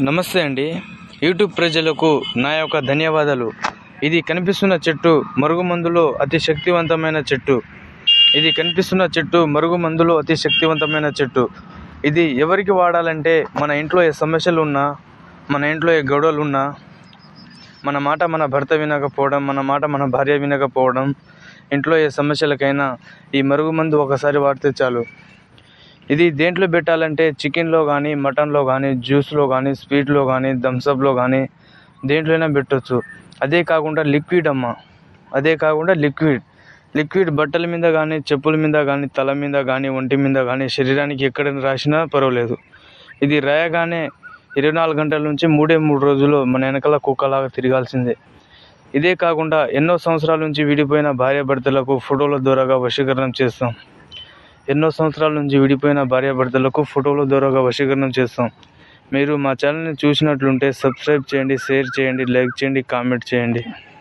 నమస్తే అండి. యూట్యూబ్ ప్రజలకు నా యొక్క ధన్యవాదాలు. ఇది కనిపిస్తున్న చెట్టు మరుగుమందులో అతి శక్తివంతమైన చెట్టు. ఇది ఎవరికి వాడాలంటే మన ఇంట్లో ఏ సమస్యలు ఉన్నా, మన ఇంట్లో ఏ గొడవలు ఉన్నా, మన మాట మన భర్త వినకపోవడం, మన మాట మన భార్య వినకపోవడం, ఇంట్లో ఏ సమస్యలకైనా ఈ మరుగుమందు ఒకసారి వాడితే చాలు. ఇది దేంట్లో పెట్టాలంటే చికెన్లో కానీ, మటన్లో కానీ, జ్యూస్లో కానీ, స్వీట్లో కానీ, థమ్స్అప్లో కానీ దేంట్లోనైనా పెట్టొచ్చు. అదే కాకుండా లిక్విడ్ బట్టల మీద కానీ, చెప్పుల మీద కానీ, తల మీద కానీ, ఒంటి మీద కానీ, శరీరానికి ఎక్కడైనా రాసినా పర్వాలేదు. ఇది రాయగానే 24 గంటల నుంచి 3 రోజులు మన వెనకాల కుక్కలాగా తిరగాల్సిందే. ఇదే కాకుండా ఎన్నో సంవత్సరాల నుంచి విడిపోయిన భార్యాభర్తలకు ఫోటోల ద్వారాగా వశీకరణం చేస్తాం. మీరు మా ఛానల్ని చూసినట్లుంటే సబ్స్క్రైబ్ చేయండి, షేర్ చేయండి, లైక్ చేయండి, కామెంట్ చేయండి.